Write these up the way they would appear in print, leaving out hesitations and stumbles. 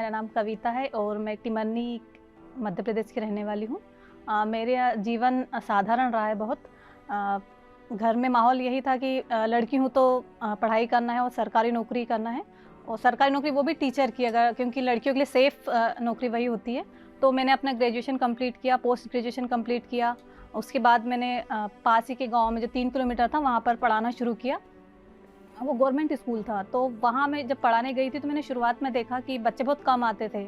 मेरा नाम कविता है और मैं टिमरनी मध्य प्रदेश की रहने वाली हूँ। मेरे जीवन साधारण रहा है बहुत। घर में माहौल यही था कि लड़की हूँ तो पढ़ाई करना है और सरकारी नौकरी करना है, और सरकारी नौकरी वो भी टीचर की, अगर क्योंकि लड़कियों के लिए सेफ़ नौकरी वही होती है। तो मैंने अपना ग्रेजुएशन कंप्लीट किया, पोस्ट ग्रेजुएशन कंप्लीट किया। उसके बाद मैंने पास ही के गाँव में जो 3 किलोमीटर था वहाँ पर पढ़ाना शुरू किया। वो गवर्नमेंट स्कूल था, तो वहाँ मैं जब पढ़ाने गई थी तो मैंने शुरुआत में देखा कि बच्चे बहुत कम आते थे।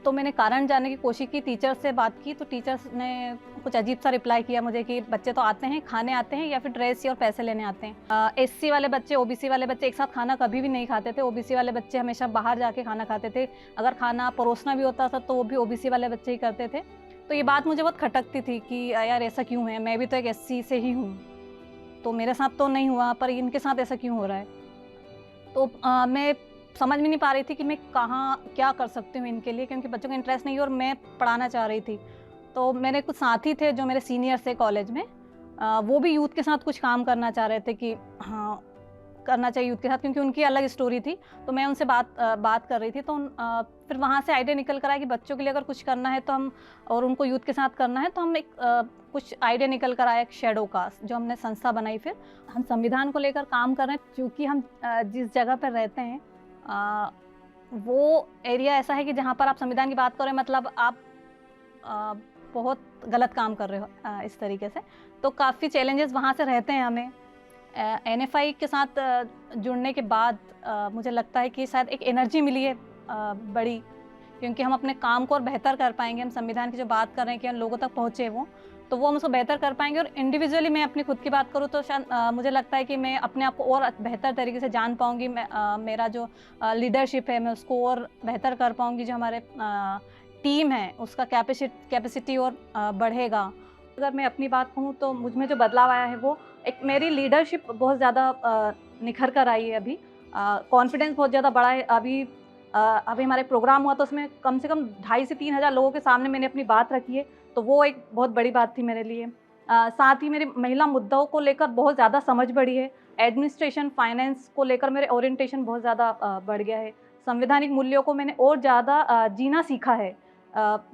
तो मैंने कारण जानने की कोशिश की, टीचर से बात की, तो टीचर्स ने कुछ अजीब-सा रिप्लाई किया मुझे कि बच्चे तो आते हैं, खाने आते हैं या फिर ड्रेस और पैसे लेने आते हैं। एससी वाले बच्चे, ओबीसी वाले बच्चे एक साथ खाना कभी भी नहीं खाते थे। ओबीसी वाले बच्चे हमेशा बाहर जाके खाना खाते थे। अगर खाना परोसना भी होता था तो वो भी ओबीसी वाले बच्चे ही करते थे। तो ये बात मुझे बहुत खटकती थी कि यार ऐसा क्यों है? मैं भी तो एक एससी से ही हूँ। तो मेरे साथ तो नहीं हुआ, पर इनके साथ ऐसा क्यों हो रहा है? तो मैं समझ में नहीं पा रही थी कि मैं कहाँ क्या कर सकती हूँ इनके लिए, क्योंकि बच्चों का इंटरेस्ट नहीं है और मैं पढ़ाना चाह रही थी। तो मेरे कुछ साथी थे जो मेरे सीनियर्स थे कॉलेज में, वो भी यूथ के साथ कुछ काम करना चाह रहे थे कि हाँ, करना चाहिए यूथ के साथ, क्योंकि उनकी अलग स्टोरी थी। तो मैं उनसे बात कर रही थी, तो फिर वहाँ से आइडिया निकल कर आया कि बच्चों के लिए अगर कुछ करना है तो हम, और उनको यूथ के साथ करना है तो हम एक कुछ आइडिया निकल कर आया एक शैडो कास्ट, जो हमने संस्था बनाई। फिर हम संविधान को लेकर काम कर रहे हैं, क्योंकि हम जिस जगह पर रहते हैं वो एरिया ऐसा है कि जहाँ पर आप संविधान की बात कर रहे हैं, मतलब आप अ, बहुत गलत काम कर रहे हो इस तरीके से। तो काफ़ी चैलेंजेस वहाँ से रहते हैं हमें। एनएफआई के साथ जुड़ने के बाद मुझे लगता है कि शायद एक एनर्जी मिली है बड़ी, क्योंकि हम अपने काम को और बेहतर कर पाएंगे। हम संविधान की जो बात कर रहे हैं कि हम लोगों तक पहुँचे वो, तो वो हम उसको बेहतर कर पाएंगे। और इंडिविजुअली मैं अपनी खुद की बात करूँ तो शायद मुझे लगता है कि मैं अपने आप को और बेहतर तरीके से जान पाऊँगी। मैं मेरा जो लीडरशिप है मैं उसको और बेहतर कर पाऊँगी। जो हमारे टीम है उसका कैपेसिटी और बढ़ेगा। अगर मैं अपनी बात कहूँ तो मुझ में जो बदलाव आया है वो एक, मेरी लीडरशिप बहुत ज़्यादा निखर कर आई है अभी। कॉन्फिडेंस बहुत ज़्यादा बढ़ा है अभी। अभी हमारे प्रोग्राम हुआ तो उसमें कम से कम 2,500 से 3,000 लोगों के सामने मैंने अपनी बात रखी है, तो वो एक बहुत बड़ी बात थी मेरे लिए। साथ ही मेरे महिला मुद्दों को लेकर बहुत ज़्यादा समझ बढ़ी है। एडमिनिस्ट्रेशन, फाइनेंस को लेकर मेरे ओरिएंटेशन बहुत ज़्यादा बढ़ गया है। संवैधानिक मूल्यों को मैंने और ज़्यादा जीना सीखा है।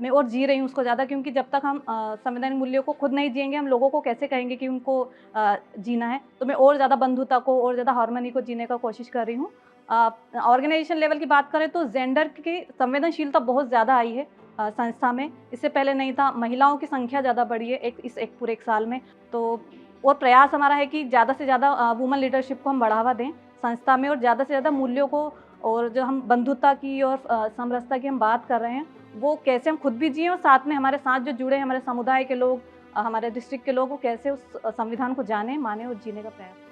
मैं और जी रही हूँ उसको ज़्यादा, क्योंकि जब तक हम संवैधानिक मूल्यों को खुद नहीं जिएँगे, हम लोगों को कैसे कहेंगे कि उनको जीना है। तो मैं और ज़्यादा बंधुता को और ज़्यादा हार्मनी को जीने का कोशिश कर रही हूँ। ऑर्गेनाइजेशन लेवल की बात करें तो जेंडर की संवेदनशीलता बहुत ज़्यादा आई है संस्था में। इससे पहले नहीं था। महिलाओं की संख्या ज़्यादा बढ़ी है एक पूरे 1 साल में। तो और प्रयास हमारा है कि ज़्यादा से ज़्यादा वुमन लीडरशिप को हम बढ़ावा दें संस्था में, और ज़्यादा से ज़्यादा मूल्यों को, और जो हम बंधुता की और समरसता की हम बात कर रहे हैं, वो कैसे हम खुद भी जिएँ और साथ में हमारे साथ जो जुड़े हैं हमारे समुदाय के लोग, हमारे डिस्ट्रिक्ट के लोग, वो कैसे उस संविधान को जानें, मानें और जीने का प्रयास करें।